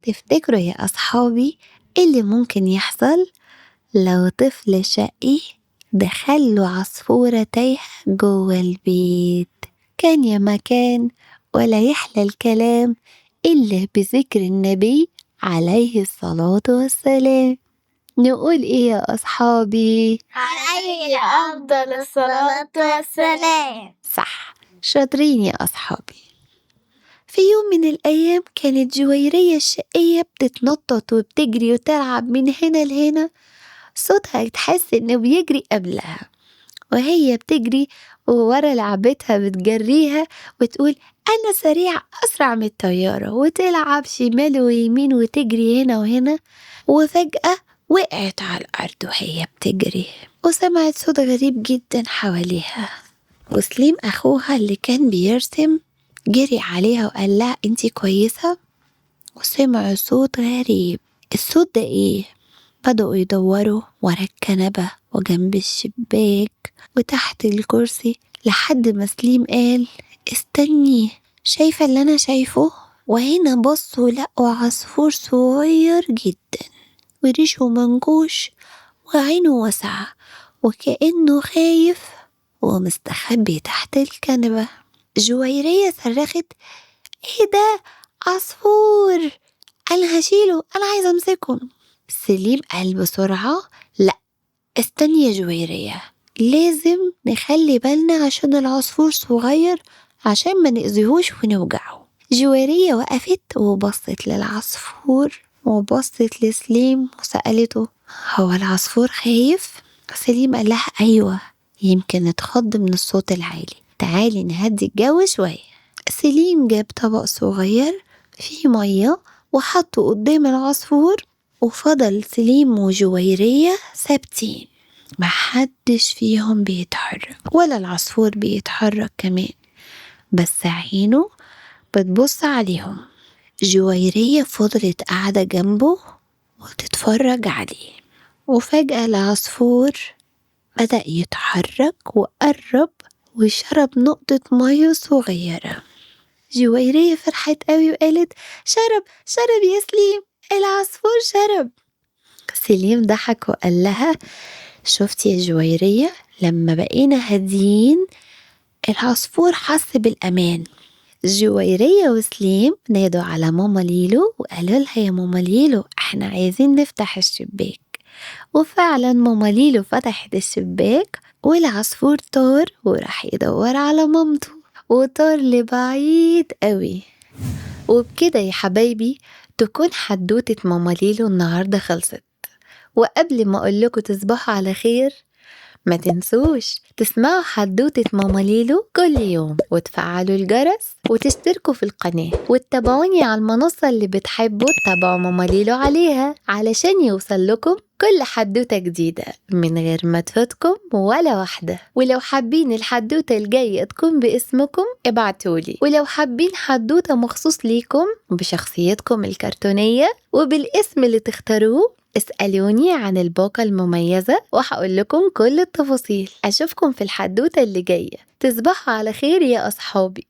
تفتكروا يا أصحابي إيه اللي ممكن يحصل لو طفل شقي دخله عصفورة تايهة جوه البيت؟ كان يا مكان ولا يحلى الكلام إلا بذكر النبي عليه الصلاة والسلام. نقول إيه يا أصحابي؟ عليه أفضل الصلاة والسلام. صح، شاطرين يا أصحابي. في يوم من الأيام كانت جويرية الشقية بتتنطط وبتجري وتلعب من هنا لهنا، صوتها تحس إنه بيجري قبلها، وهي بتجري وورا لعبتها بتجريها وتقول أنا سريعة أسرع من الطيارة، وتلعب شمال ويمين وتجري هنا وهنا. وفجأة وقعت على الأرض وهي بتجري، وسمعت صوت غريب جدا حواليها، وسليم أخوها اللي كان بيرسم جري عليها وقال لها انتي كويسة؟ وسمعوا صوت غريب. الصوت ده ايه؟ بدأوا يدوروا ورا الكنبة وجنب الشباك وتحت الكرسي لحد ما سليم قال استني، شايفة اللي أنا شايفه؟ وهنا بصوا لقوا عصفور صغير جدا وريشه منكوش وعينه واسعة وكأنه خايف ومستخبي تحت الكنبة. جويرية صرخت ايه ده؟ عصفور، انا هشيله، انا عايزة امسكه. سليم قال بسرعة لا، استني يا جويرية، لازم نخلي بالنا عشان العصفور صغير عشان ما نأذيهوش ونوجعه. جويرية وقفت وبصت للعصفور وبصت لسليم وسألته هو العصفور خايف؟ سليم قال لها أيوة، يمكن اتخض من الصوت العالي، تعالي نهدي الجو شوية. سليم جاب طبق صغير فيه مية وحطه قدام العصفور، وفضل سليم وجويرية ثابتين، محدش فيهم بيتحرك ولا العصفور بيتحرك كمان، بس عينه بتبص عليهم. جويرية فضلت قاعدة جنبه وتتفرج عليه، وفجأة العصفور بدأ يتحرك وقرب وشرب نقطة مية صغيرة. جويرية فرحت قوي وقالت شرب شرب يا سليم، العصفور شرب. سليم ضحك وقال لها شفتي يا جويرية، لما بقينا هاديين العصفور حس بالأمان. جويرية وسليم نادوا على ماما ليلو وقالوا لها يا ماما ليلو احنا عايزين نفتح الشباك، وفعلا ماما ليلو فتحت الشباك والعصفور طار وراح يدور على مامته، وطار لبعيد قوي. وبكده يا حبايبي تكون حدوتة ماما ليلو النهاردة خلصت. وقبل ما أقولكوا تصبحوا على خير، ما تنسوش تسمعوا حدوتة ماما ليلو كل يوم وتفعلوا الجرس وتشتركوا في القناة وتتابعوني على المنصة اللي بتحبوا تتابعوا ماما ليلو عليها علشان يوصل لكم كل حدوتة جديدة من غير ما تفوتكم ولا واحدة. ولو حابين الحدوتة الجاية تكون باسمكم ابعتولي، ولو حابين حدوتة مخصوص ليكم بشخصيتكم الكرتونية وبالاسم اللي تختاروه اسألوني عن الباقة المميزة وهقول لكم كل التفاصيل. أشوفكم في الحدوتة اللي جاية، تصبحوا على خير يا أصحابي.